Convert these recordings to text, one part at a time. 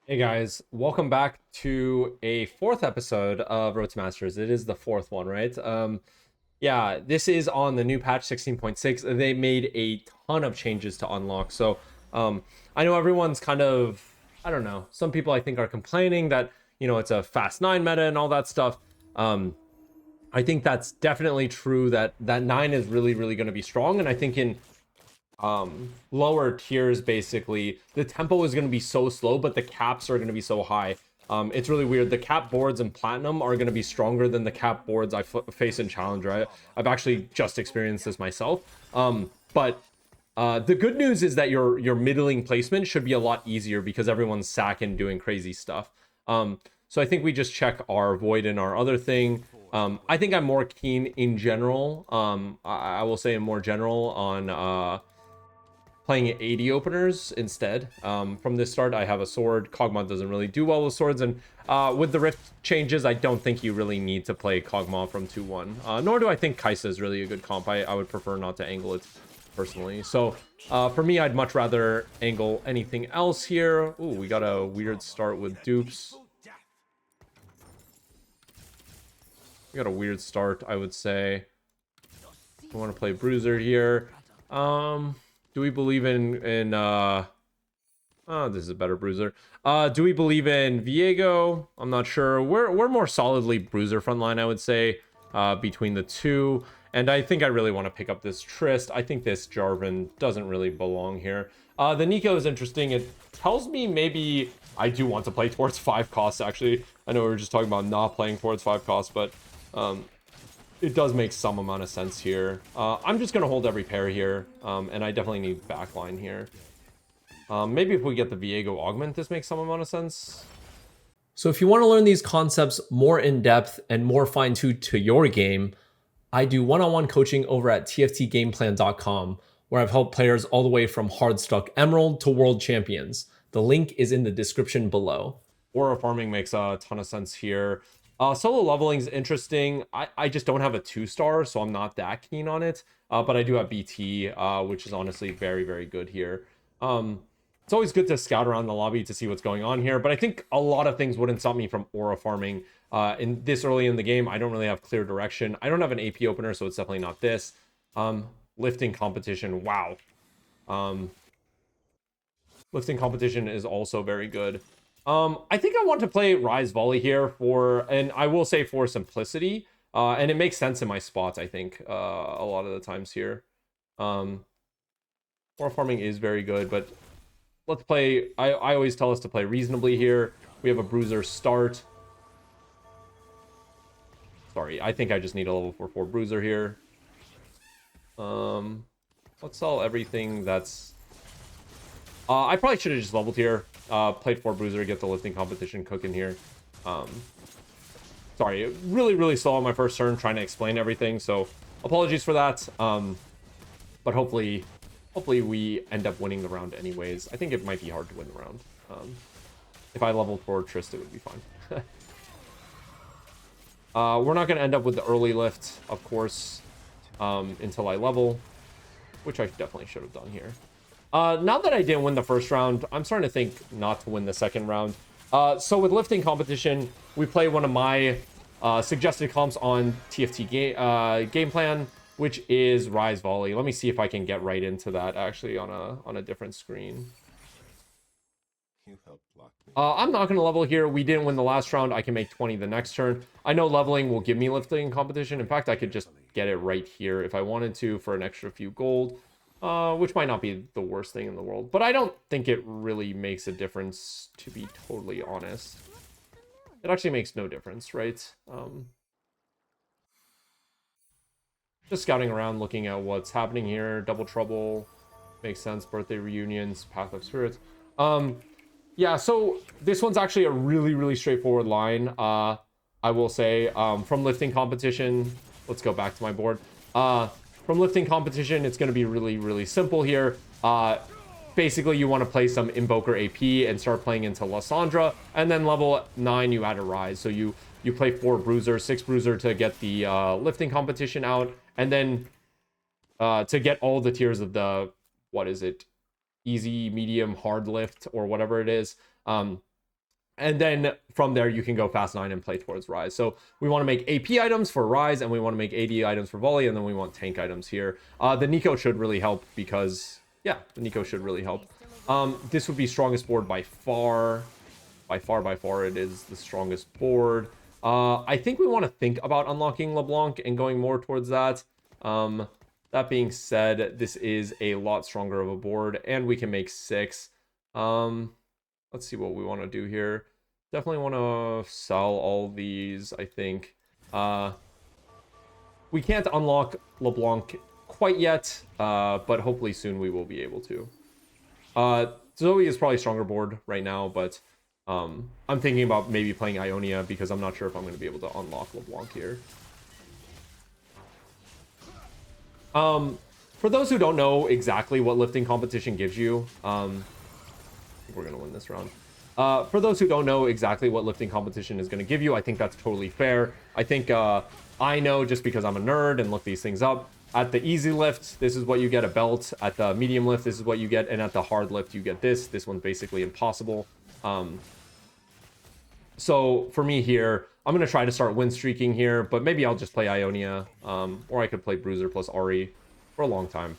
Hey guys, welcome back to a fourth episode of Road to Masters. It is the fourth one, right? Yeah, this is on the new patch 16.6. They made a ton of changes to unlock. So, I know everyone's kind of, I don't know, some people I think are complaining that, it's a fast 9 meta and all that stuff. I think that's definitely true that 9 is really, really going to be strong. And I think in lower tiers, basically the tempo is going to be so slow, but the caps are going to be so high. It's really weird. The cap boards in platinum are going to be stronger than the cap boards I face in challenger. I've actually just experienced this myself. But the good news is that your middling placement should be a lot easier because everyone's sacking doing crazy stuff. So I think we just check our void and our other thing. I think I'm more keen in general. I will say in more general on playing 80 openers instead. From this start, I have a sword. Kog'Maw doesn't really do well with swords, and with the rift changes, I don't think you really need to play Kog'Maw from 2-1. Nor do I think Kaisa is really a good comp. I would prefer not to angle it personally. So for me, I'd much rather angle anything else here. Ooh, we got a weird start with dupes. We got a weird start, I would say. I want to play Bruiser here. Do we believe in oh, this is a better Bruiser. Do we believe in Viego? I'm not sure. We're more solidly Bruiser frontline, I would say, between the two. And I think I really want to pick up this Trist. I think this Jarvan doesn't really belong here. The Nico is interesting. It tells me maybe I do want to play towards 5 costs, actually. I know we were just talking about not playing towards 5 costs, but it does make some amount of sense here. I'm just going to hold every pair here, and I definitely need backline here. Maybe if we get the Viego Augment, this makes some amount of sense. So if you want to learn these concepts more in depth and more fine-tuned to your game, I do one-on-one coaching over at tftgameplan.com, where I've helped players all the way from hard-stuck Emerald to world champions. The link is in the description below. Aura farming makes a ton of sense here. Solo leveling is interesting. I just don't have a 2-star, so I'm not that keen on it. But I do have BT, which is honestly very, very good here. It's always good to scout around the lobby to see what's going on here, but I think a lot of things wouldn't stop me from aura farming. In this early in the game, I don't really have clear direction. I don't have an AP opener, so it's definitely not this. Lifting competition, wow. Lifting competition is also very good. I think I want to play Ryze Volley here and I will say for simplicity, and it makes sense in my spots, I think, a lot of the times here. Aura farming is very good, but let's play. I always tell us to play reasonably here. We have a Bruiser start. Sorry, I think I just need a level 4/4 Bruiser here. Let's sell everything that's... I probably should have just leveled here. Played 4 Bruiser, get the lifting competition cooking here. Sorry, really, really slow on my first turn trying to explain everything, so apologies for that. But hopefully we end up winning the round anyways. I think it might be hard to win the round. If I leveled for Trist, it would be fine. We're not going to end up with the early lift, of course, until I level, which I definitely should have done here. Now that I didn't win the first round, I'm starting to think not to win the second round. So with lifting competition, we play one of my suggested comps on TFT game plan, which is Ryze Volley. Let me see if I can get right into that actually on a different screen. I'm not going to level here. We didn't win the last round. I can make 20 the next turn. I know leveling will give me lifting competition. In fact, I could just get it right here if I wanted to for an extra few gold. Which might not be the worst thing in the world, but I don't think it really makes a difference, to be totally honest. It actually makes no difference, right? Just scouting around, looking at what's happening here. Double Trouble makes sense. Birthday Reunions, Path of Spirits. Yeah, so this one's actually a really, really straightforward line. I will say, from lifting competition, let's go back to my board. From lifting competition, it's going to be really, really simple here. Basically, you want to play some Invoker AP and start playing into Lysandra. And then level 9, you add a Ryze. So you play 4 Bruiser, 6 Bruiser to get the lifting competition out. And then to get all the tiers of the, what is it? Easy, medium, hard lift, or whatever it is. And then from there, you can go fast 9 and play towards Ryze. So we want to make AP items for Ryze, and we want to make AD items for Volley, and then we want tank items here. The Nico should really help because, yeah, the Nico should really help. This would be strongest board by far. By far, it is the strongest board. I think we want to think about unlocking LeBlanc and going more towards that. That being said, this is a lot stronger of a board, and we can make 6. Let's see what we want to do here. Definitely want to sell all these, I think. We can't unlock LeBlanc quite yet, but hopefully soon we will be able to. Zoe is probably a stronger board right now, but I'm thinking about maybe playing Ionia because I'm not sure if I'm going to be able to unlock LeBlanc here. For those who don't know exactly what lifting competition gives you, I think we're going to win this round. For those who don't know exactly what lifting competition is going to give you, I think that's totally fair. I think I know just because I'm a nerd and look these things up. At the easy lift, this is what you get, a belt. At the medium lift, this is what you get. And at the hard lift, you get this. This one's basically impossible. So for me here, I'm going to try to start win streaking here, but maybe I'll just play Ionia, or I could play Bruiser plus Ahri for a long time.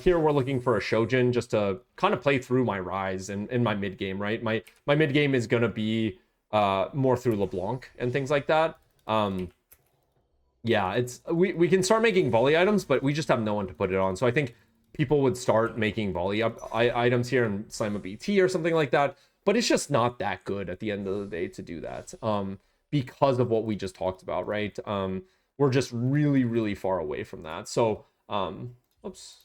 Here we're looking for a Shojin just to kind of play through my Ryze in my mid game, right? My mid game is going to be more through LeBlanc and things like that. Yeah, we can start making volley items, but we just have no one to put it on. So I think people would start making volley items here and slam a BT or something like that. But it's just not that good at the end of the day to do that, because of what we just talked about, right? We're just really, really far away from that. So, oops.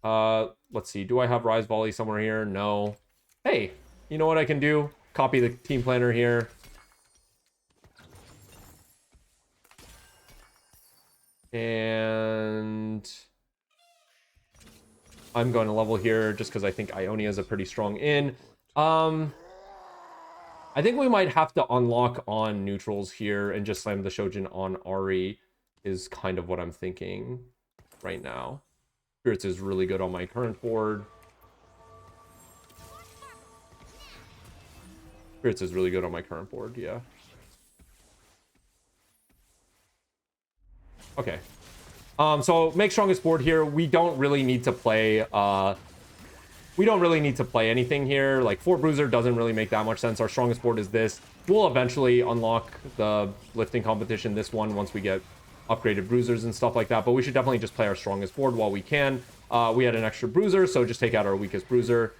Let's see. Do I have Ryze Volley somewhere here? No. Hey, you know what I can do? Copy the team planner here. And I'm going to level here just because I think Ionia is a pretty strong in. I think we might have to unlock on neutrals here and just slam the Shojin on Ahri is kind of what I'm thinking right now. Spirits is really good on my current board. Spirits is really good on my current board, yeah. Okay. So make strongest board here. We don't really need to play anything here. Like 4 Bruiser doesn't really make that much sense. Our strongest board is this. We'll eventually unlock the lifting competition, this one, once we get upgraded Bruisers and stuff like that. But we should definitely just play our strongest board while we can. We had an extra Bruiser, so just take out our weakest Bruiser,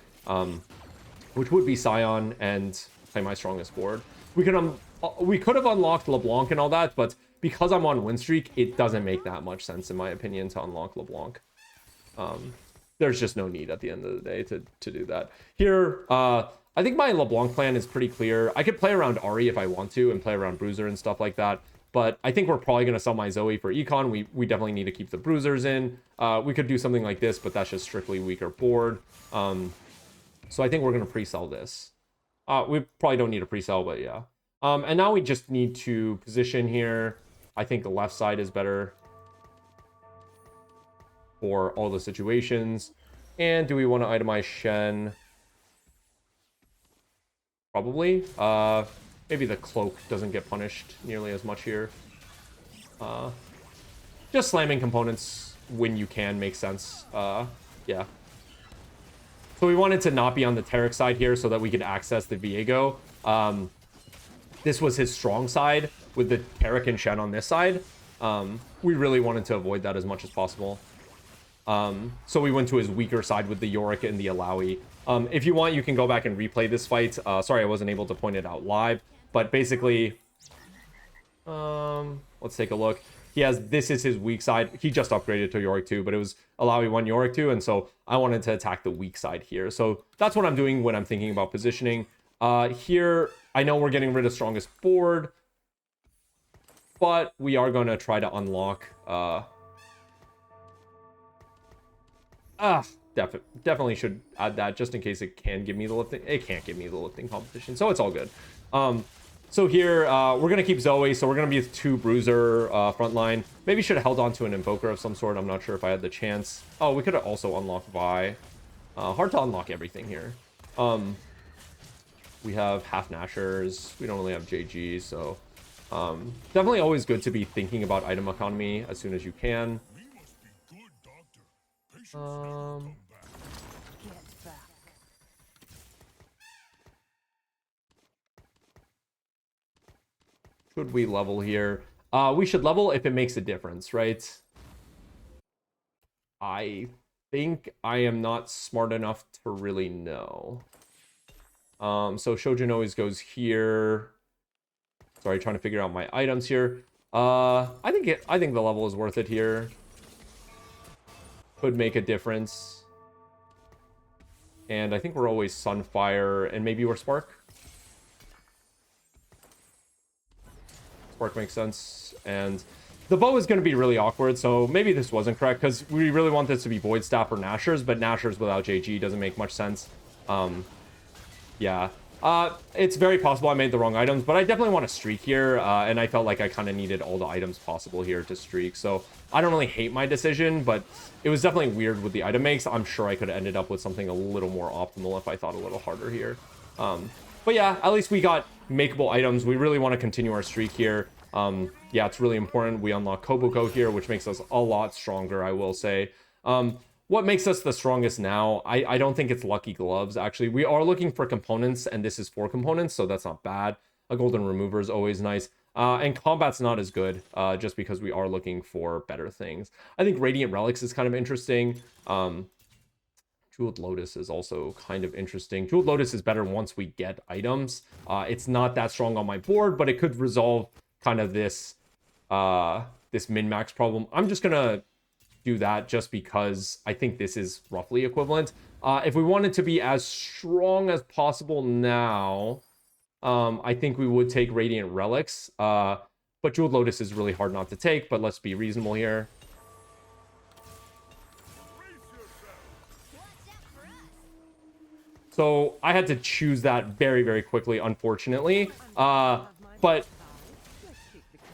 which would be Scion, and play my strongest board. We could have unlocked LeBlanc and all that, but because I'm on win streak, it doesn't make that much sense, in my opinion, to unlock LeBlanc. There's just no need at the end of the day to do that. Here, I think my LeBlanc plan is pretty clear. I could play around Ahri if I want to and play around Bruiser and stuff like that. But I think we're probably going to sell my Zoe for Econ. We definitely need to keep the Bruisers in. We could do something like this, but that's just strictly weaker board. So I think we're going to pre-sell this. We probably don't need a pre-sell, but yeah. And now we just need to position here. I think the left side is better for all the situations. And do we want to itemize Shen? Probably. Maybe the cloak doesn't get punished nearly as much here. Just slamming components when you can makes sense. Yeah. So we wanted to not be on the Taric side here so that we could access the Viego. This was his strong side with the Taric and Shen on this side. We really wanted to avoid that as much as possible. So we went to his weaker side with the Yorick and the Alawi. If you want, you can go back and replay this fight. Sorry, I wasn't able to point it out live. But basically, let's take a look. This is his weak side. He just upgraded to Yorick 2, but it was Alawi 1, Yorick 2, and so I wanted to attack the weak side here. So that's what I'm doing when I'm thinking about positioning. Here, I know we're getting rid of strongest board, but we are going to try to unlock... definitely should add that just in case it can give me the lifting. It can't give me the lifting competition, so it's all good. So here, we're going to keep Zoe, so we're going to be with 2 Bruiser frontline. Maybe should have held on to an Invoker of some sort. I'm not sure if I had the chance. Oh, we could have also unlocked Vi. Hard to unlock everything here. We have half Nashers. We don't really have JG, so definitely always good to be thinking about item economy as soon as you can. Should we level here? We should level if it makes a difference, right? I think I am not smart enough to really know. So Shojin always goes here. Sorry, trying to figure out my items here. I think the level is worth it here. Could make a difference. And I think we're always Sunfire, and maybe we're Spark. Spark makes sense. And the bow is going to be really awkward, so maybe this wasn't correct, because we really want this to be Void Staff or Nashers, but Nashers without JG doesn't make much sense. Yeah. It's very possible I made the wrong items, but I definitely want to streak here, and I felt like I kind of needed all the items possible here to streak, so I don't really hate my decision, but it was definitely weird with the item makes. I'm sure I could have ended up with something a little more optimal if I thought a little harder here. But yeah, at least we got makeable items. We really want to continue our streak here. Yeah, it's really important. We unlock Kobuko here, which makes us a lot stronger, I will say. What makes us the strongest now? I don't think it's Lucky Gloves, actually. We are looking for components, and this is 4 components, so that's not bad. A Golden Remover is always nice. And Combat's not as good, just because we are looking for better things. I think Radiant Relics is kind of interesting. Jeweled Lotus is also kind of interesting. Jeweled Lotus is better once we get items. It's not that strong on my board, but it could resolve kind of this min-max problem. I'm just gonna do that just because I think this is roughly equivalent. If we wanted to be as strong as possible now, I think we would take Radiant Relics. But Jeweled Lotus is really hard not to take, but let's be reasonable here. So I had to choose that very, very quickly, unfortunately. But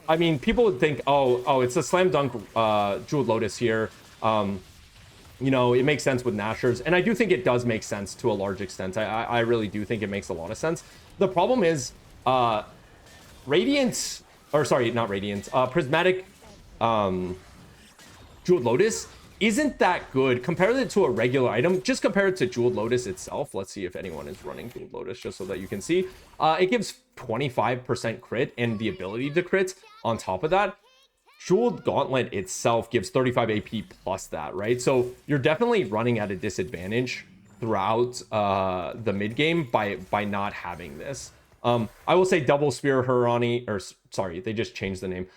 I mean, people would think, oh, it's a slam dunk Jeweled Lotus here. You know, it makes sense with Nashers. And I do think it does make sense to a large extent. I really do think it makes a lot of sense. The problem is Radiant, or sorry, not Radiant, Prismatic Jeweled Lotus isn't that good. Compare it to a regular item. Just compare it to Jeweled Lotus itself. Let's see if anyone is running Jeweled Lotus, just so that you can see. It gives 25% crit and the ability to crit on top of that. Jeweled Gauntlet itself gives 35 AP plus that, right? So you're definitely running at a disadvantage throughout the mid game by not having this. I will say Double Spear Hirani, or sorry, they just changed the name.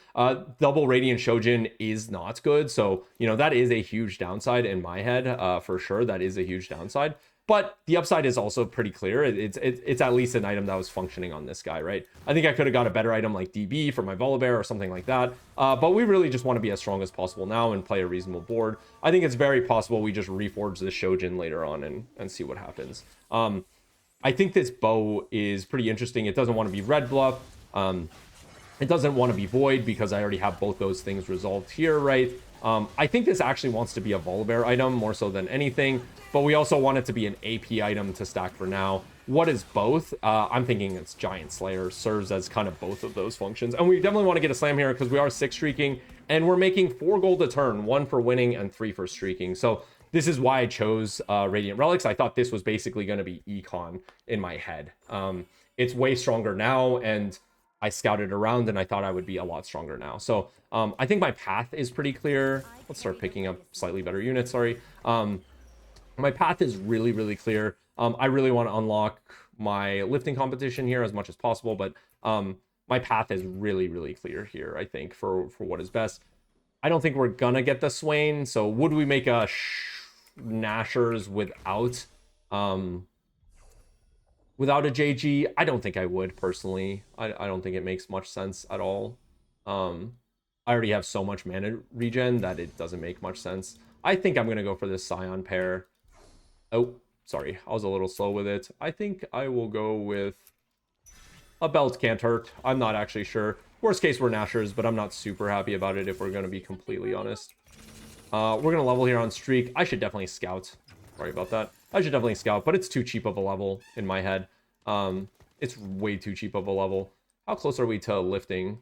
Double Radiant Shojin is not good. So, you know, that is a huge downside in my head, for sure. That is a huge downside. But the upside is also pretty clear. It's at least an item that was functioning on this guy, right? I think I could have got a better item like DB for my Volibear or something like that. But we really just want to be as strong as possible now and play a reasonable board. I think it's very possible we just reforge this Shojin later on and see what happens. I think this bow is pretty interesting. It doesn't want to be red bluff. It doesn't want to be void because I already have both those things resolved here, right? I think this actually wants to be a Volibear item more so than anything, but we also want it to be an AP item to stack for now. What is both? I'm thinking it's Giant Slayer serves as kind of both of those functions. And we definitely want to get a slam here because we are 6 streaking and we're making 4 gold a turn, 1 for winning and 3 for streaking. So this is why I chose Radiant Relics. I thought this was basically going to be Econ in my head. It's way stronger now, and I scouted around, and I thought I would be a lot stronger now. So I think my path is pretty clear. Let's start picking up slightly better units, sorry. My path is really, really clear. I really want to unlock my lifting competition here as much as possible, but my path is really, really clear here, I think, for what is best. I don't think we're gonna get the Swain, so would we make a Nashers without without a JG? I don't think I would, personally. I don't think it makes much sense at all. I already have so much mana regen that it doesn't make much sense. I think I'm gonna go for this Scion pair. Oh, sorry, I was a little slow with it. I think I will go with a Belt Can't Hurt. I'm not actually sure. Worst case, we're Nashers, but I'm not super happy about it if we're gonna be completely honest. We're gonna level here on Streak. I should definitely Scout. Sorry about that. I should definitely Scout, but it's too cheap of a level in my head. it's way too cheap of a level. How close are we to lifting?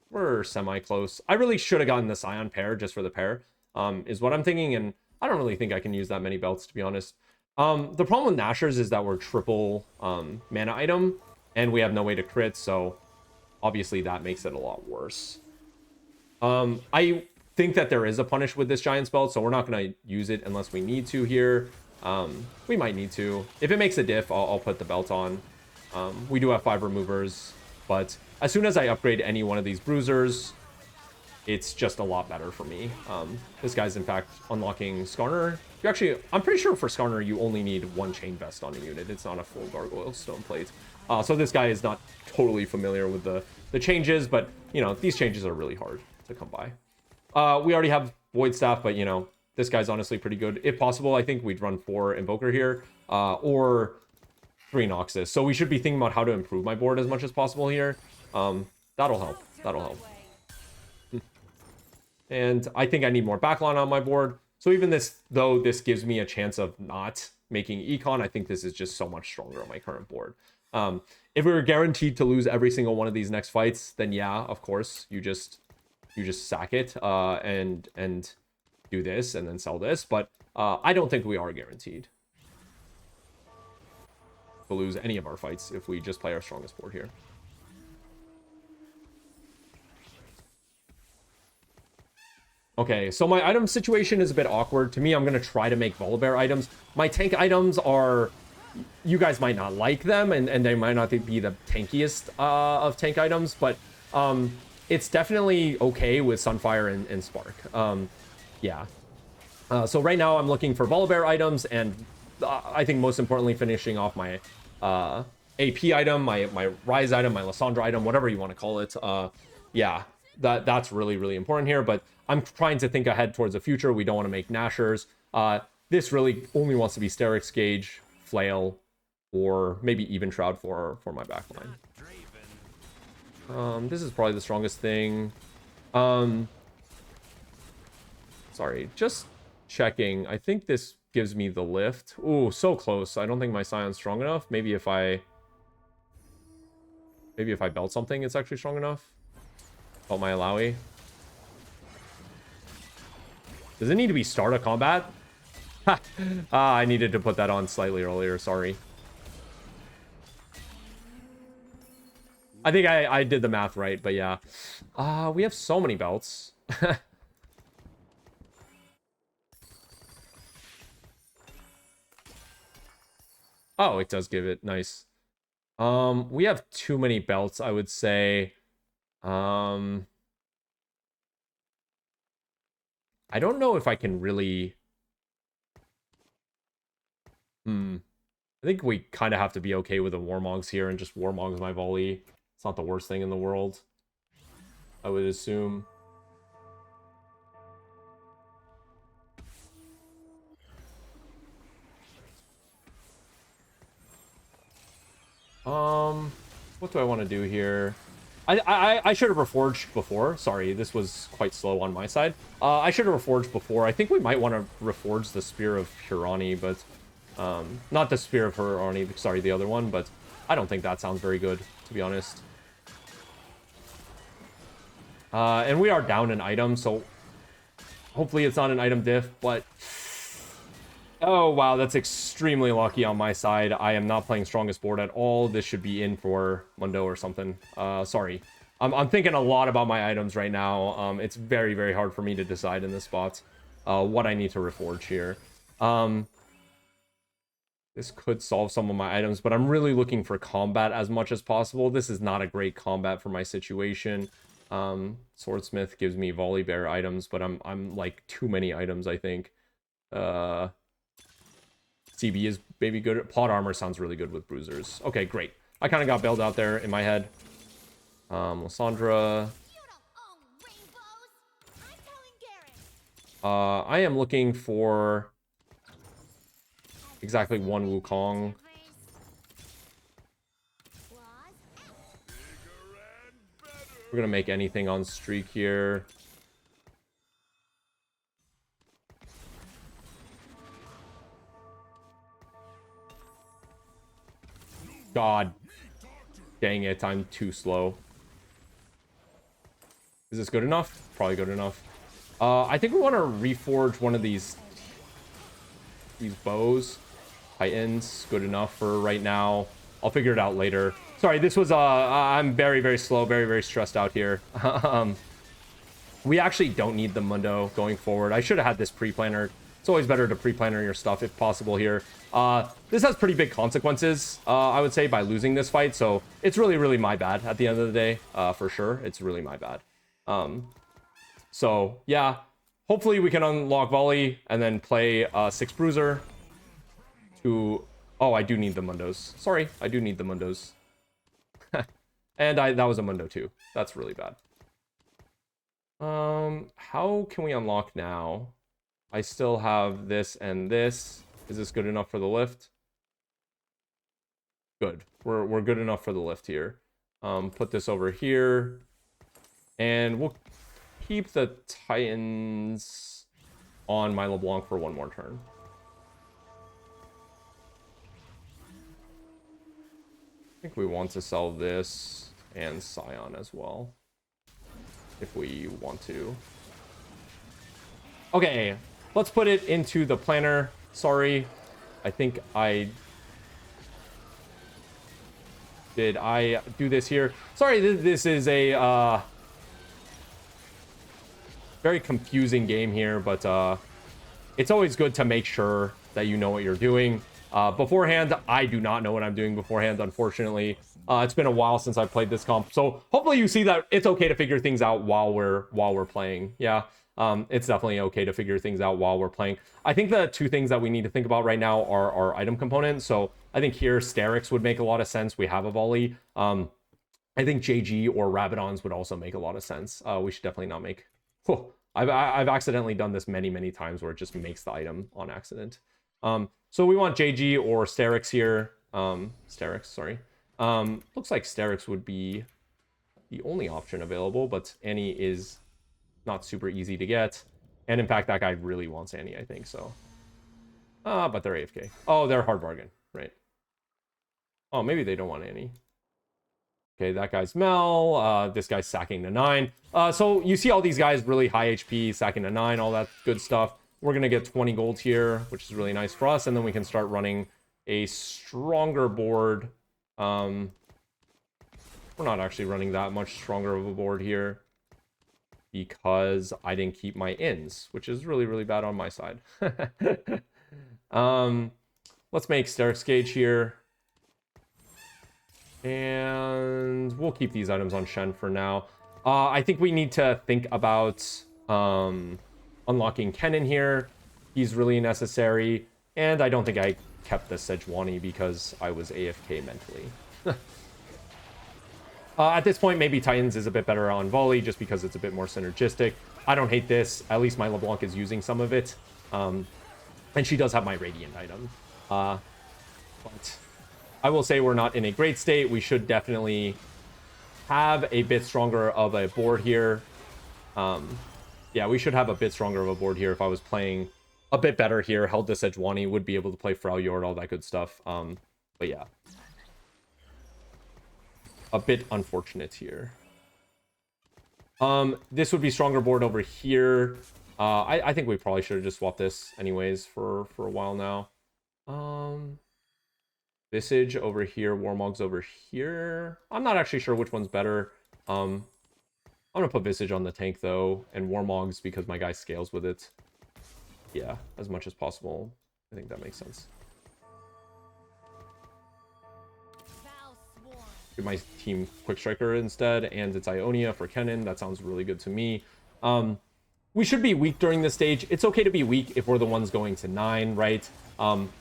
We're semi-close. I really should have gotten the Scion pair just for the pair, is what I'm thinking, and I don't really think I can use that many belts, to be honest. The problem with Nashers is that we're triple mana item, and we have no way to crit, so obviously that makes it a lot worse. I think that there is a punish with this Giant's Belt, so we're not going to use it unless we need to here. We might need to. If it makes a diff, I'll put the belt on. We do have 5 removers, but as soon as I upgrade any one of these bruisers, it's just a lot better for me. This guy's in fact unlocking Skarner. You actually, I'm pretty sure for Skarner you only need 1 chain vest on a unit. It's not a full gargoyle stone plate. So this guy is not totally familiar with the changes, but you know, these changes are really hard to come by. We already have Void Staff, but you know, this guy's honestly pretty good. If possible, I think we'd run 4 Invoker here, or 3 Noxus. So we should be thinking about how to improve my board as much as possible here. That'll help. That'll help. And I think I need more backline on my board. So even this, though this gives me a chance of not making econ, I think this is just so much stronger on my current board. If we were guaranteed to lose every single one of these next fights, then yeah, of course, you just sack it and do this and then sell this. But I don't think we are guaranteed to lose any of our fights if we just play our strongest board here. Okay, so my item situation is a bit awkward. To me, I'm going to try to make Volibear items. My tank items are... You guys might not like them, and they might not be the tankiest of tank items, but it's definitely okay with Sunfire and Spark. Yeah. So right now, I'm looking for Volibear items, and I think most importantly, finishing off my AP item, my Ryze item, my Lissandra item, whatever you want to call it. Yeah, that's really, really important here, but I'm trying to think ahead towards the future. We don't want to make Nashers. This really only wants to be Sterix Gauge, Flail, or maybe even Shroud for my backline. This is probably the strongest thing. Sorry, just checking. I think this gives me the lift. Ooh, so close. I don't think my Scion's strong enough. Maybe if I belt something, it's actually strong enough. Belt my Alawi. Does it need to be start a combat? I needed to put that on slightly earlier, sorry. I think I did the math right, but yeah. We have so many belts. Oh, it does give it. Nice. We have too many belts, I would say. I don't know if I can really... I think we kind of have to be okay with the Warmogs here and just Warmogs my volley. It's not the worst thing in the world, I would assume. What do I want to do here? I should have reforged before. Sorry, this was quite slow on my side. I should have reforged before. I think we might want to reforge the Spear of Hurani, but not the Spear of Hurani, sorry, the other one, but I don't think that sounds very good, to be honest. And we are down an item, so hopefully it's not an item diff, but... Oh, wow, that's extremely lucky on my side. I am not playing strongest board at all. This should be in for Mundo or something. Sorry. I'm thinking a lot about my items right now. It's very, very hard for me to decide in this spot what I need to reforge here. This could solve some of my items, but I'm really looking for combat as much as possible. This is not a great combat for my situation. Swordsmith gives me Volibear items, but I'm like too many items, I think. CB is maybe good. Plot armor sounds really good with bruisers. Okay, great. I kind of got bailed out there in my head. Lissandra. I am looking for exactly one Wukong. We're gonna make anything on streak here. God. Dang it, I'm too slow. Is this good enough? Probably good enough. I think we want to reforge one of these bows. Titans, good enough for right now. I'll figure it out later. Sorry, this was I'm very slow, very stressed out here. We actually don't need the Mundo going forward. I should have had this pre-planner. It's always better to pre-planner your stuff if possible here. This has pretty big consequences, I would say, by losing this fight. So it's really my bad at the end of the day, for sure. It's really my bad. So yeah, hopefully we can unlock Volley and then play 6 Bruiser to... Oh, I do need the Mundos. Sorry, I do need the Mundos. And that was a Mundo too. That's really bad. How can we unlock now? I still have this and this. Is this good enough for the lift? Good. We're good enough for the lift here. Put this over here. And we'll keep the Titans on my LeBlanc for one more turn. I think we want to sell this and Scion as well, if we want to. Okay, let's put it into the planner. Sorry, I think did I do this here? Sorry, this is a very confusing game here, but it's always good to make sure that you know what you're doing. Beforehand, I do not know what I'm doing beforehand, unfortunately. It's been a while since I played this comp, so hopefully you see that it's okay to figure things out while we're playing. Yeah, it's definitely okay to figure things out while we're playing. I think the two things that we need to think about right now are our item components. So I think here Sterix would make a lot of sense. We have a Volley. I think JG or Rabadons would also make a lot of sense. We should definitely not make... I've accidentally done this many times where it just makes the item on accident. So we want JG or Sterix here. Sterix, sorry. Looks like Sterix would be the only option available, but Annie is not super easy to get. And in fact, that guy really wants Annie, I think, so. But they're AFK. Oh, they're hard bargain, right? Oh, maybe they don't want Annie. Okay, that guy's Mel. This guy's sacking to 9. So you see all these guys really high HP, sacking to 9, all that good stuff. We're going to get 20 gold here, which is really nice for us. And then we can start running a stronger board. We're not actually running that much stronger of a board here because I didn't keep my ins, which is really bad on my side. Let's make Sterix Gauge here. And we'll keep these items on Shen for now. I think we need to think about unlocking Kennen here. He's really necessary. And I don't think I kept the Sejuani because I was AFK mentally. At this point, maybe Titans is a bit better on Volley just because it's a bit more synergistic. I don't hate this. At least my LeBlanc is using some of it. And she does have my Radiant item. But I will say we're not in a great state. We should definitely have a bit stronger of a board here. Yeah, we should have a bit stronger of a board here. If I was playing a bit better here, held this Sejuani, would be able to play Freljord, all that good stuff. But yeah. A bit unfortunate here. This would be stronger board over here. I think we probably should have just swapped this anyways for a while now. Visage over here, Warmog's over here. I'm not actually sure which one's better. I'm gonna put Visage on the tank though, and Warmog's because my guy scales with it. Yeah, as much as possible. I think that makes sense. Give my team Quick Striker instead, and it's Ionia for Kennen. That sounds really good to me. We should be weak during this stage. It's okay to be weak if we're the ones going to 9, right?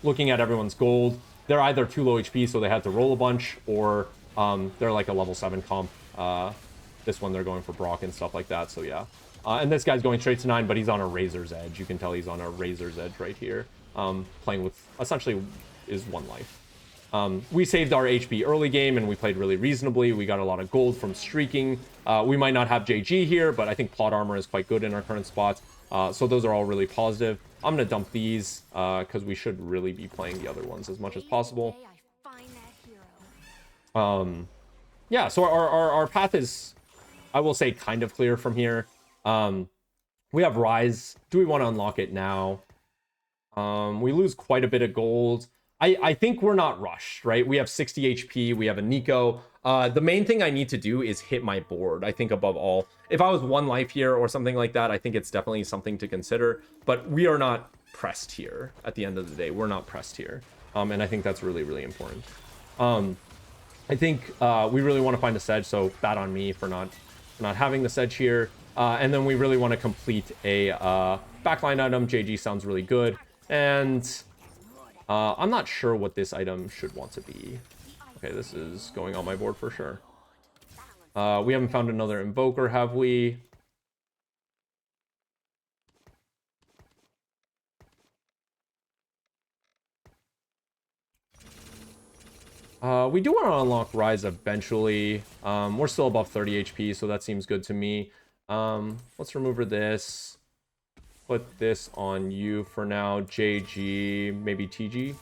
Looking at everyone's gold, they're either too low HP, so they had to roll a bunch, or they're like a level 7 comp. This one, they're going for Brock and stuff like that, so yeah. And this guy's going straight to 9, but he's on a Razor's Edge. You can tell he's on a Razor's Edge right here. Playing with, essentially, is 1 life. We saved our HP early game, and we played really reasonably. We got a lot of gold from streaking. We might not have JG here, but I think plot armor is quite good in our current spot. So those are all really positive. I'm going to dump these, because we should really be playing the other ones as much as possible. yeah, so our path is, I will say, kind of clear from here. We have Ryze. Do we want to unlock it now? We lose quite a bit of gold. I think we're not rushed, right? We have 60 HP. We have a Nico. The main thing I need to do is hit my board, I think, above all. If I was 1 life here or something like that, I think it's definitely something to consider. But we are not pressed here at the end of the day. We're not pressed here. And I think that's really, really important. I think we really want to find a sedge, so bad on me for not having the sedge here. And then we really want to complete a backline item. JG sounds really good. And I'm not sure what this item should want to be. Okay, this is going on my board for sure. We haven't found another invoker, have we? We do want to unlock Ryze eventually. We're still above 30 HP, so that seems good to me. Let's remove this. Put this on you for now. JG, maybe TG.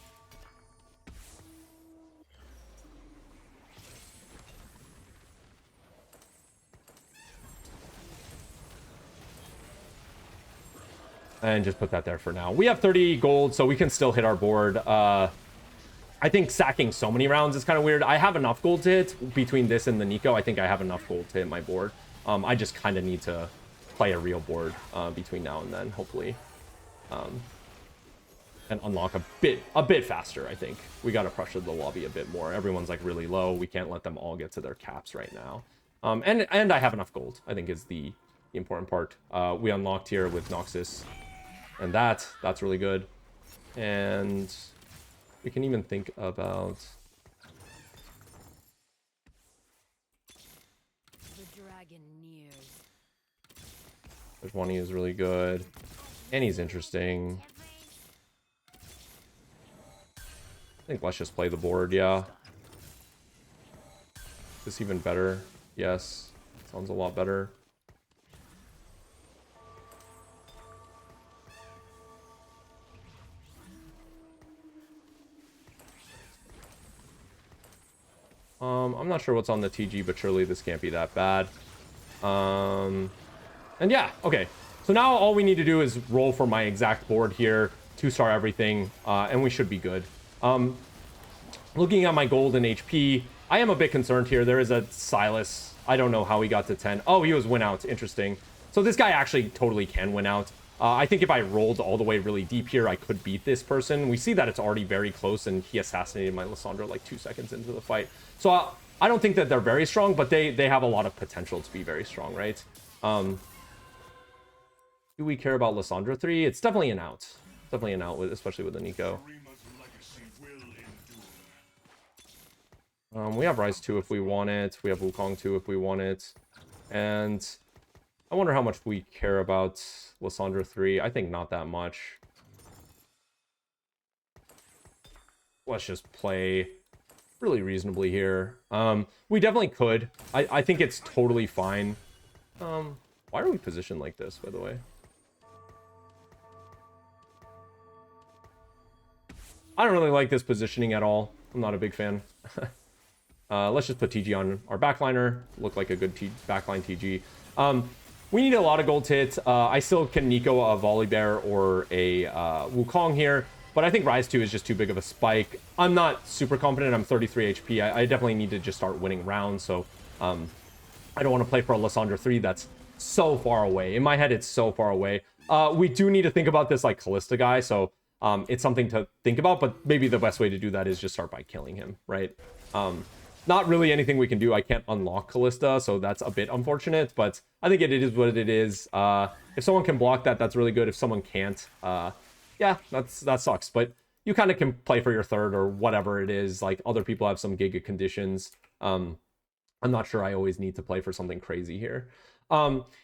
And just put that there for now. We have 30 gold, so we can still hit our board. I think sacking so many rounds is kind of weird. I have enough gold to hit between this and the Nico. I think I have enough gold to hit my board. I just kind of need to play a real board between now and then, hopefully. And unlock a bit faster, I think. We got to pressure the lobby a bit more. Everyone's like really low. We can't let them all get to their caps right now. And I have enough gold, I think, is the important part. We unlocked here with Noxus. And that's really good. And we can even think about... The dragon nears. Sejuani is really good. And he's interesting. I think let's just play the board, yeah. Is this even better? Yes. Sounds a lot better. I'm not sure what's on the TG, but surely this can't be that bad. And yeah, okay. So now all we need to do is roll for my exact board here, 2-star everything, and we should be good. Looking at my gold and HP, I am a bit concerned here. There is a Silas. I don't know how he got to 10. Oh, he was win out. Interesting. So this guy actually totally can win out. I think if I rolled all the way really deep here, I could beat this person. We see that it's already very close, and he assassinated my Lissandra like 2 seconds into the fight. So I don't think that they're very strong, but they have a lot of potential to be very strong, right? Do we care about Lissandra 3? It's definitely an out. Definitely an out, especially with the Nico. We have Ryze 2 if we want it. We have Wukong 2 if we want it. And I wonder how much we care about Lissandra 3. I think not that much. Let's just play really reasonably here. We definitely could. I think it's totally fine. Why are we positioned like this, by the way? I don't really like this positioning at all. I'm not a big fan. Let's just put TG on our backliner. Look like a good backline TG. We need a lot of gold hits. I still can Nico a Volibear or a Wukong here, but I think Ryze 2 is just too big of a spike. I'm not super confident. I'm 33 HP. I definitely need to just start winning rounds, so I don't want to play for a Lissandra 3 that's so far away. In my head, it's so far away. We do need to think about this like Callista guy, so it's something to think about, but maybe the best way to do that is just start by killing him, right? Not really anything we can do. I can't unlock Callista, so that's a bit unfortunate, but I think it is what it is. If someone can block that, that's really good. If someone can't, yeah, that sucks. But you kind of can play for your third or whatever it is. Like, other people have some Giga conditions. I'm not sure I always need to play for something crazy here.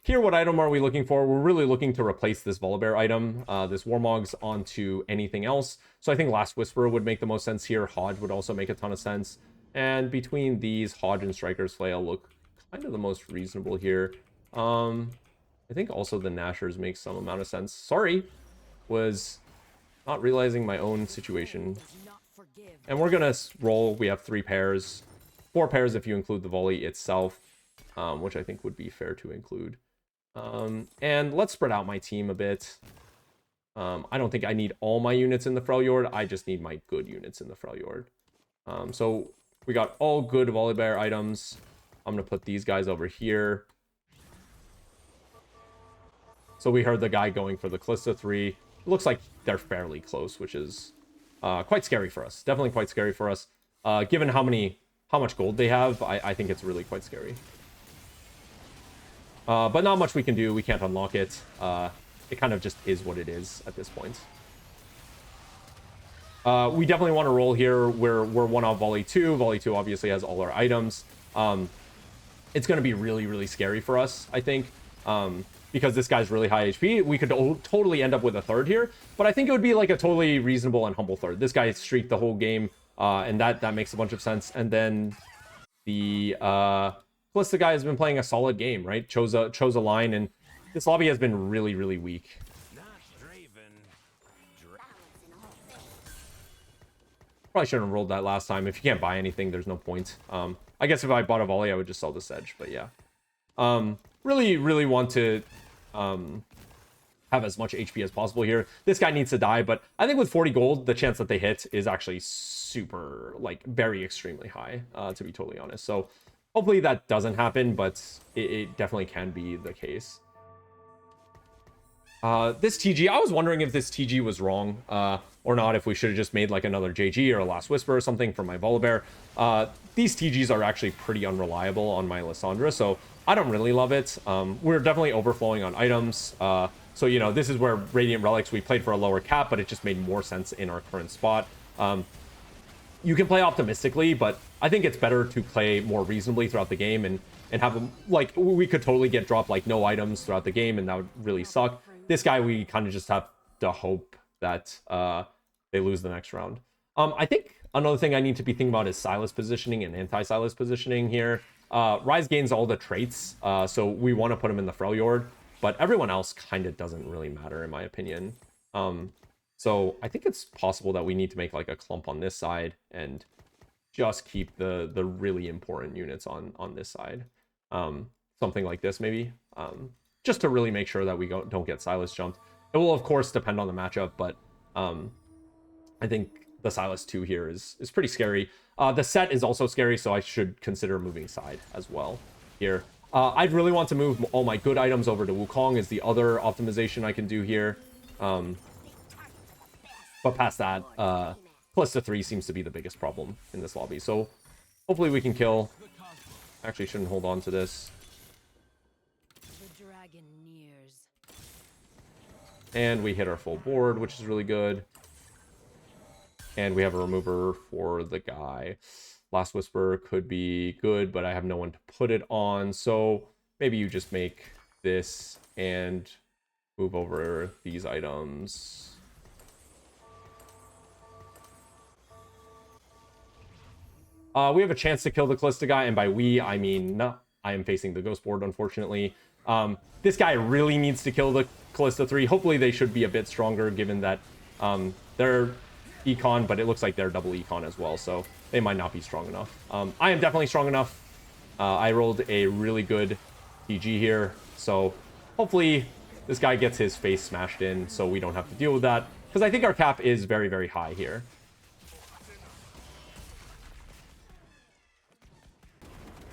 Here, what item are we looking for? We're really looking to replace this Volibear item, this Warmogs, onto anything else. So I think Last Whisperer would make the most sense here. Hodge would also make a ton of sense. And between these, Hodge and Striker's Flail look kind of the most reasonable here. I think also the Nashers make some amount of sense. Sorry, was not realizing my own situation. And we're gonna roll. We have 3 pairs. 4 pairs if you include the volley itself, which I think would be fair to include. And let's spread out my team a bit. I don't think I need all my units in the Freljord. I just need my good units in the Freljord. So we got all good Volibear items. I'm going to put these guys over here. So we heard the guy going for the Callista 3. It looks like they're fairly close, which is quite scary for us. Definitely quite scary for us. Given how much gold they have, I think it's really quite scary. But not much we can do. We can't unlock it. It kind of just is what it is at this point. We definitely want to roll here. We're one off Volley 2. Volley 2 obviously has all our items. It's going to be really, really scary for us, I think. Because this guy's really high HP. We could totally end up with a third here. But I think it would be like a totally reasonable and humble third. This guy streaked the whole game. And that makes a bunch of sense. And then the Callista guy has been playing a solid game, right? Chose a line, and this lobby has been really, really weak. Probably shouldn't have rolled that last time. If you can't buy anything, there's no point. I guess if I bought a volley, I would just sell the sedge, but yeah. Really, really want to have as much HP as possible here. This guy needs to die, but I think with 40 gold, the chance that they hit is actually super, like, very extremely high, to be totally honest. So hopefully that doesn't happen, but it definitely can be the case. This TG, I was wondering if this TG was wrong or not, if we should have just made like another JG or a Last Whisper or something for my Volibear. These TGs are actually pretty unreliable on my Lissandra, so I don't really love it. We're definitely overflowing on items. So, you know, this is where Radiant Relics, we played for a lower cap, but it just made more sense in our current spot. You can play optimistically, but I think it's better to play more reasonably throughout the game and have them, like, we could totally get dropped like no items throughout the game, and that would really suck. This guy, we kind of just have to hope that they lose the next round. I think another thing I need to be thinking about is Silas positioning and anti-Silas positioning here. Ryze gains all the traits, so we want to put him in the Freljord, but everyone else kind of doesn't really matter in my opinion. So I think it's possible that we need to make like a clump on this side and just keep the really important units on this side. Something like this maybe. Just to really make sure that we don't get Silas jumped. It will, of course, depend on the matchup, but I think the Silas 2 here is pretty scary. The set is also scary, so I should consider moving side as well here. I'd really want to move all my good items over to Wukong is the other optimization I can do here. But past that, Callista 3 seems to be the biggest problem in this lobby. So hopefully we can kill. Actually, shouldn't hold on to this. And we hit our full board, which is really good. And we have a remover for the guy. Last Whisper could be good, but I have no one to put it on. So maybe you just make this and move over these items. We have a chance to kill the Callista guy, and by we, I mean, no, I am facing the ghost board, unfortunately. This guy really needs to kill the Callista 3. Hopefully they should be a bit stronger given that they're econ, but it looks like they're double econ as well, so they might not be strong enough. I am definitely strong enough. I rolled a really good TG here, so hopefully this guy gets his face smashed in so we don't have to deal with that, because I think our cap is very, very high here.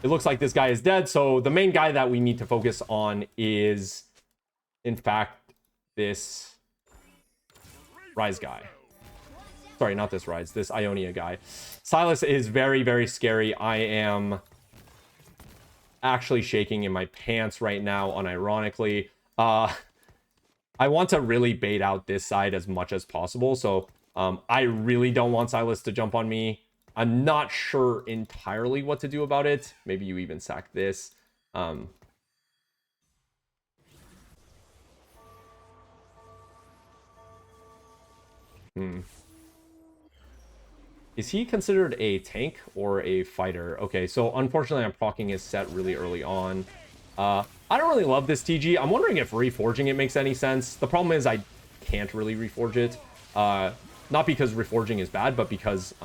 It looks like this guy is dead, so the main guy that we need to focus on is, in fact, this Ryze guy. Sorry, not this Ryze, this Ionia guy. Silas is very, very scary. I am actually shaking in my pants right now, unironically. I want to really bait out this side as much as possible, so I really don't want Silas to jump on me. I'm not sure entirely what to do about it. Maybe you even sack this. Is he considered a tank or a fighter? Okay, so unfortunately I'm proccing his set really early on. I don't really love this TG. I'm wondering if reforging it makes any sense. The problem is I can't really reforge it. Not because reforging is bad, but because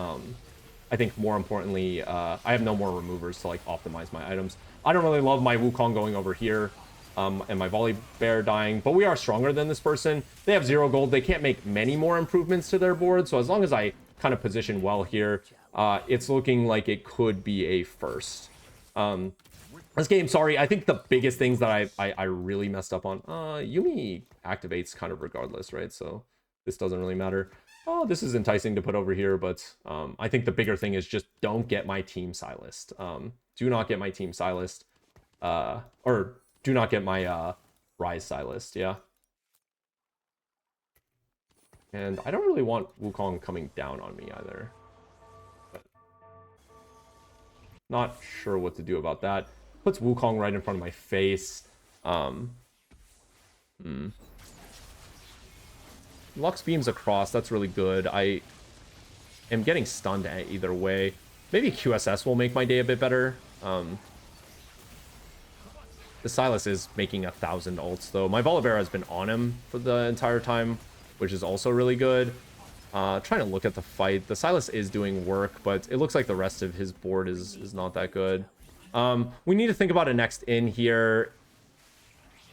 I think more importantly, I have no more removers to like optimize my items. I don't really love my Wukong going over here, and my Volibear dying, but we are stronger than this person. They have 0 gold. They can't make many more improvements to their board, so as long as I kind of position well here, it's looking like it could be a first. This game, sorry, I think the biggest things that I really messed up on, Yuumi activates kind of regardless, right? So this doesn't really matter. Oh, this is enticing to put over here, but I think the bigger thing is just don't get my team silenced. Do not get my team silenced, or do not get my Ryze silenced, yeah. And I don't really want Wukong coming down on me either. But not sure what to do about that. Puts Wukong right in front of my face. Lux beams across, that's really good. I am getting stunned either way. Maybe QSS will make my day a bit better. The Silas is making 1,000 ults though. My Volibear has been on him for the entire time, which is also really good. Trying to look at the fight. The Silas is doing work, but it looks like the rest of his board is not that good. We need to think about a next in here.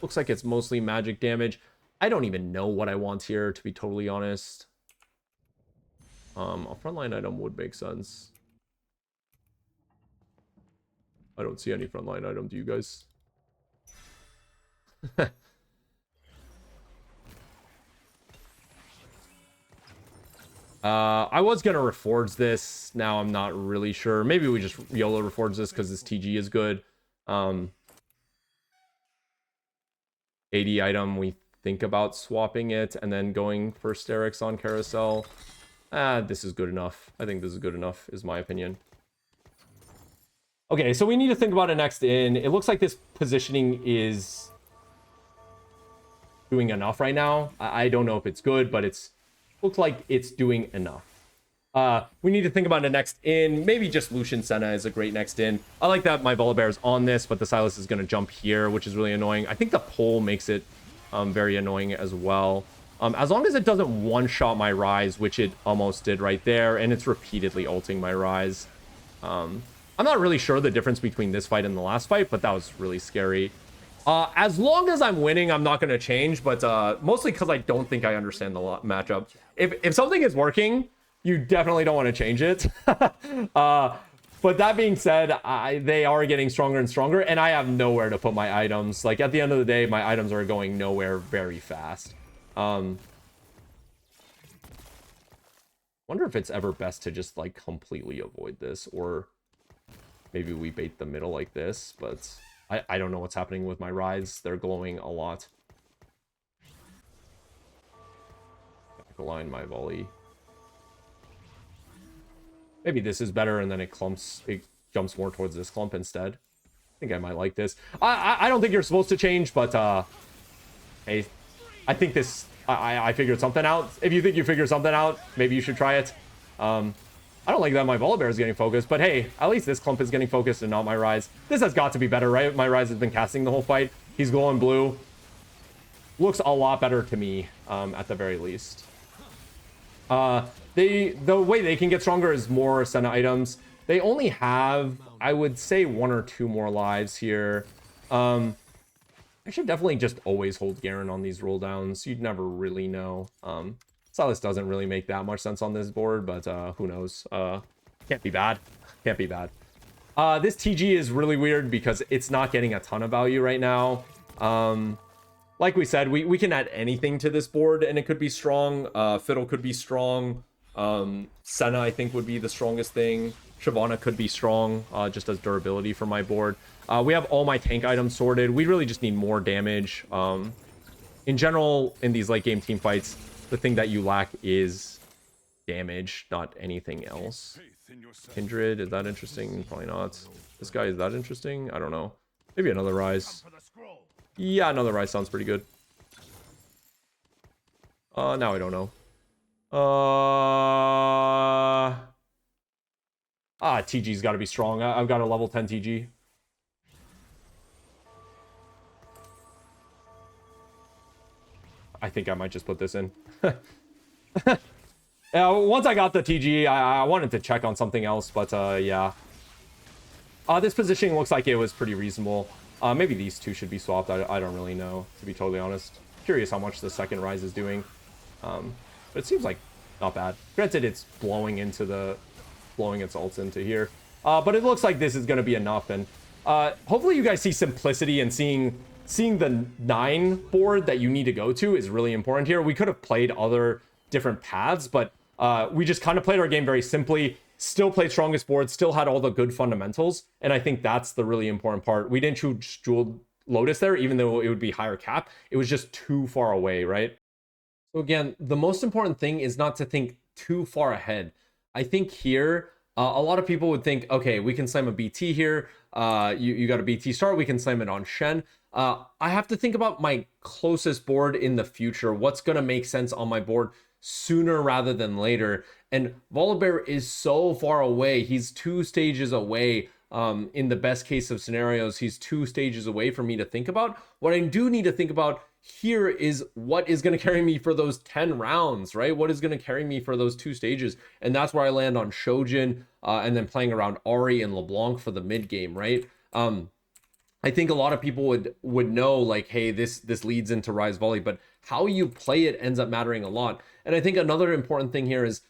Looks like it's mostly magic damage. I don't even know what I want here, to be totally honest. A frontline item would make sense. I don't see any frontline item. Do you guys? I was gonna reforge this. Now I'm not really sure. Maybe we just YOLO reforge this because this TG is good. 80 item, we think about swapping it and then going for Sterix on carousel. This is good enough. I think this is good enough, is my opinion. Okay, so we need to think about it next in. It looks like this positioning is doing enough right now. I don't know if it's good, but it's looks like it's doing enough. We need to think about the next in. Maybe just Lucian Senna is a great next in. I like that my Volibear is on this, but the Silas is going to jump here, which is really annoying. I think the pole makes it very annoying as well. As long as it doesn't one-shot my Ryze, which it almost did right there, and it's repeatedly ulting my Ryze. I'm not really sure the difference between this fight and the last fight, but that was really scary. As long as I'm winning, I'm not going to change, but mostly because I don't think I understand the matchup. If something is working, you definitely don't want to change it. But that being said, they are getting stronger and stronger, and I have nowhere to put my items. Like, at the end of the day, my items are going nowhere very fast. Wonder if it's ever best to just, like, completely avoid this, or maybe we bait the middle like this, but I don't know what's happening with my Ryze. They're glowing a lot. Backline my volley. Maybe this is better, and then it jumps more towards this clump instead. I think I might like this. I don't think you're supposed to change, but hey, I think this, I figured something out. If you think you figured something out, maybe you should try it. I don't like that my Volibear is getting focused, but hey, at least this clump is getting focused and not my Ryze. This has got to be better, right? My Ryze has been casting the whole fight. He's glowing blue. Looks a lot better to me, at the very least. The way they can get stronger is more Senna items. They only have, I would say, 1 or 2 more lives here. I should definitely just always hold Garen on these roll downs. You'd never really know. Silas doesn't really make that much sense on this board, but who knows? Can't be bad. Can't be bad. This TG is really weird because it's not getting a ton of value right now. Like we said, we can add anything to this board and it could be strong. Fiddle could be strong. Senna, I think, would be the strongest thing. Shyvana could be strong, just as durability for my board. We have all my tank items sorted. We really just need more damage. In general, in these late game team fights, the thing that you lack is damage, not anything else. Kindred, is that interesting? Probably not. This guy, is that interesting? I don't know. Maybe another Ryze. Yeah, another Ryze sounds pretty good. Now I don't know. TG's got to be strong. I've got a level 10 TG. I think I might just put this in. Once I got the TG, I wanted to check on something else, but yeah. This positioning looks like it was pretty reasonable. Maybe these two should be swapped. I don't really know, to be totally honest. Curious how much the second Ryze is doing. But it seems like not bad. Granted, it's blowing its ults into here. But it looks like this is going to be enough. And hopefully you guys see simplicity, and seeing the 9 board that you need to go to is really important here. We could have played other different paths, but we just kind of played our game very simply, still played strongest board, still had all the good fundamentals, and I think that's the really important part. We didn't choose Jeweled Lotus there, even though it would be higher cap. It was just too far away, right? So again, the most important thing is not to think too far ahead. I think here, a lot of people would think, okay, we can slam a BT here. You got a BT start, we can slam it on Shen. I have to think about my closest board in the future. What's going to make sense on my board sooner rather than later. And Volibear is so far away. He's 2 stages away. In the best case of scenarios, he's 2 stages away for me to think about. What I do need to think about here is what is going to carry me for those 10 rounds, right? What is going to carry me for those 2 stages? And that's where I land on Shojin, and then playing around Ari and LeBlanc for the mid game, right? I think a lot of people would know, like, hey, this leads into Ryze Volley, but how you play it ends up mattering a lot. And I think another important thing here is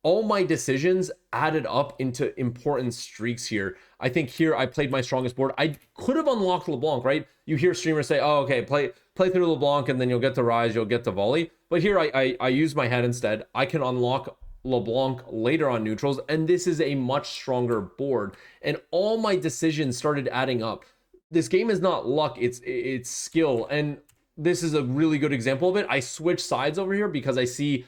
all my decisions added up into important streaks here. I think here I played my strongest board. I could have unlocked LeBlanc, right? You hear streamers say, oh, okay, play through LeBlanc, and then you'll get to Ryze, you'll get to Volley. But here I use my head instead. I can unlock LeBlanc later on neutrals, and this is a much stronger board. And all my decisions started adding up. This game is not luck, it's skill. And this is a really good example of it. I switch sides over here because I see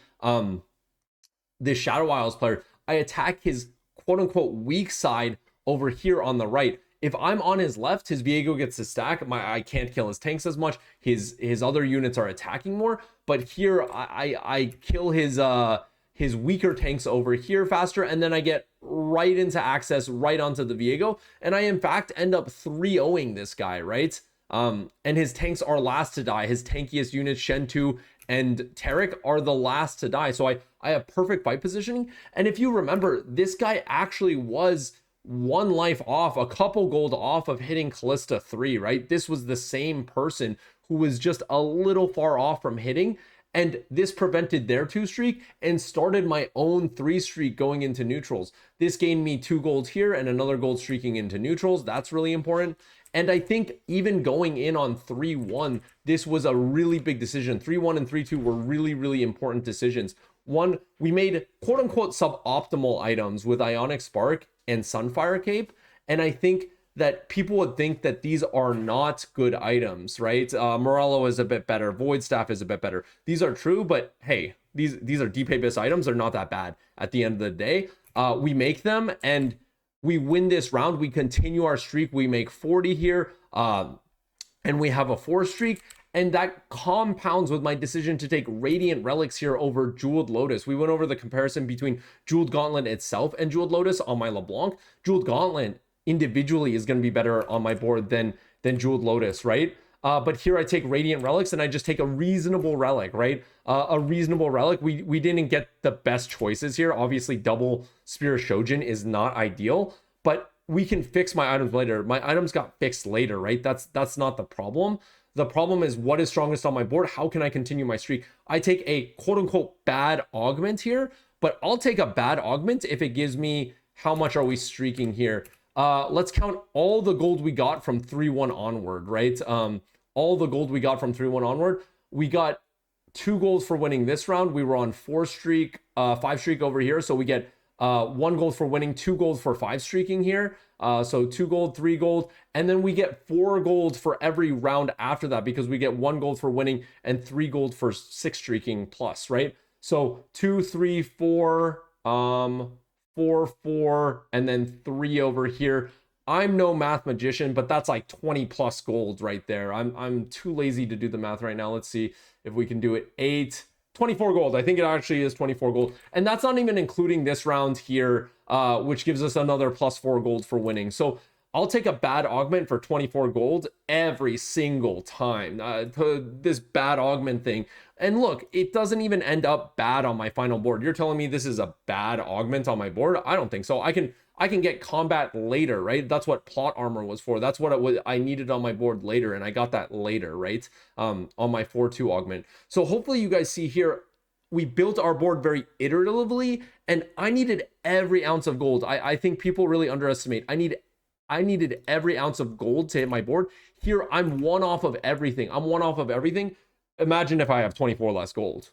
this Shadow Isles player. I attack his quote-unquote weak side over here on the right. If I'm on his left, his Viego gets to stack. I can't kill his tanks as much. His other units are attacking more. But here I kill his weaker tanks over here faster, and then I get right into access, right onto the Viego, and I in fact end up 3-0ing this guy, right? And his tanks are last to die. His tankiest units, Shen 2 and Tarek, are the last to die. So I have perfect fight positioning. And if you remember, this guy actually was 1 life off, a couple gold off of hitting Callista 3, right? This was the same person who was just a little far off from hitting, and this prevented their 2 streak and started my own 3 streak going into neutrals. This gained me 2 gold here and another gold streaking into neutrals. That's really important. And I think even going in on 3-1, this was a really big decision. 3-1 and 3-2 were really, really important decisions. One, we made quote unquote suboptimal items with Ionic Spark and Sunfire Cape. And I think that people would think that these are not good items, right? Morello is a bit better. Void Staff is a bit better. These are true, but hey, these are dpei based items. They're not that bad at the end of the day. We make them and we win this round. We continue our streak. We make 40 here, and we have a 4 streak. And that compounds with my decision to take Radiant Relics here over Jeweled Lotus. We went over the comparison between Jeweled Gauntlet itself and Jeweled Lotus on my LeBlanc. Jeweled Gauntlet individually is going to be better on my board than Jeweled Lotus, right? But here I take Radiant Relics and I just take a reasonable relic, right? A reasonable relic. We didn't get the best choices here. Obviously, double Spear Shojin is not ideal, but we can fix my items later. My items got fixed later, right? That's not the problem. The problem is what is strongest on my board? How can I continue my streak? I take a quote unquote bad augment here, but I'll take a bad augment if it gives me, how much are we streaking here? Let's count all the gold we got from 3-1 onward, right? All the gold we got from 3-1 onward. We got 2 golds for winning this round. We were on 4 streak, 5 streak over here. So we get 1 gold for winning, 2 gold for 5 streaking here. So 2 gold, 3 gold, and then we get 4 gold for every round after that because we get 1 gold for winning and 3 gold for 6 streaking plus, right? So 2, 3, 4, 4, 4, and then 3 over here. I'm no math magician, but that's like 20 plus gold right there. I'm too lazy to do the math right now. Let's see if we can do it. 24 gold. I think it actually is 24 gold. And that's not even including this round here, which gives us another plus 4 gold for winning. So I'll take a bad augment for 24 gold every single time. This bad augment thing. And look, it doesn't even end up bad on my final board. You're telling me this is a bad augment on my board? I don't think so. I can get combat later, right? That's what plot armor was for. That's what I needed on my board later, and I got that later, right? On my 4-2 augment. So hopefully you guys see here, we built our board very iteratively, and I needed every ounce of gold. I think people really underestimate. I needed every ounce of gold to hit my board. Here, I'm one off of everything. I'm one off of everything. Imagine if I have 24 less gold.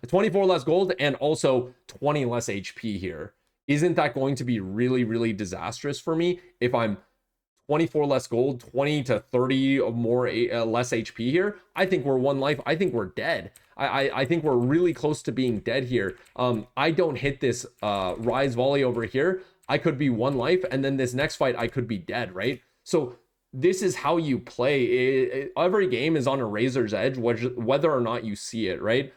24 less gold and also 20 less HP here. Isn't that going to be really, really disastrous for me if I'm 24 less gold, 20 to 30 or more less HP here? I think we're one life. I think we're dead. I think we're really close to being dead here. I don't hit this Ryze volley over here, I could be one life, and then this next fight I could be dead, right? So this is how you play. Every game is on a razor's edge, whether or not you see it, right?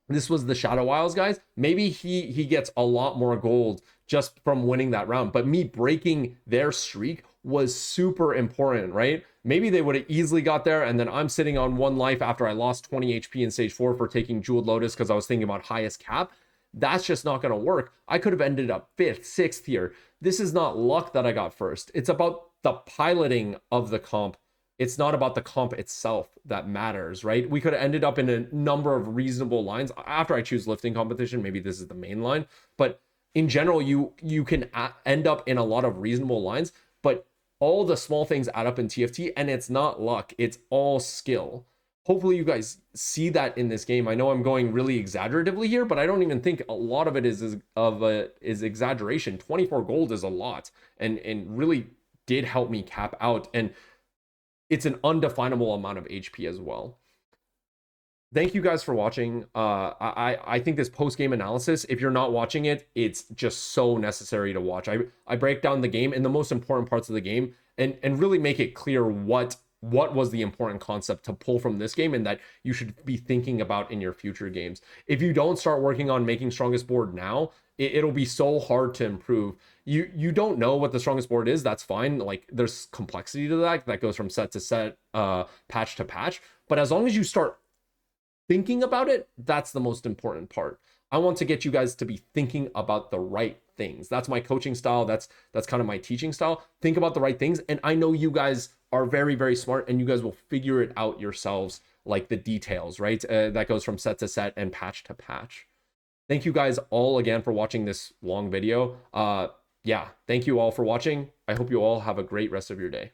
This was the Shadow Isles, guys. Maybe he gets a lot more gold just from winning that round, but me breaking their streak was super important, right? Maybe they would have easily got there, and then I'm sitting on one life after I lost 20 HP in stage 4 for taking Jeweled Lotus because I was thinking about highest cap. That's just not going to work. I could have ended up 5th, 6th here. This is not luck that I got first. It's about the piloting of the comp. It's not about the comp itself that matters, right? We could have ended up in a number of reasonable lines. After I choose lifting competition, maybe this is the main line. But in general, you can end up in a lot of reasonable lines. But all the small things add up in TFT, and it's not luck. It's all skill. Hopefully you guys see that in this game. I know I'm going really exaggeratively here, but I don't even think a lot of it is exaggeration. 24 gold is a lot, and really did help me cap out, and it's an undefinable amount of HP as well. Thank you guys for watching. I think this post-game analysis, if you're not watching it, it's just so necessary to watch. I break down the game and the most important parts of the game and really make it clear what was the important concept to pull from this game and that you should be thinking about in your future games. If you don't start working on making strongest board now, it'll be so hard to improve. You don't know what the strongest board is, that's fine. Like, there's complexity to that goes from set to set, patch to patch. But as long as you start thinking about it, that's the most important part. I want to get you guys to be thinking about the right things. That's my coaching style. That's kind of my teaching style. Think about the right things. And I know you guys are very, very smart, and you guys will figure it out yourselves, like the details, right? That goes from set to set and patch to patch. Thank you guys all again for watching this long video. Yeah, thank you all for watching. I hope you all have a great rest of your day.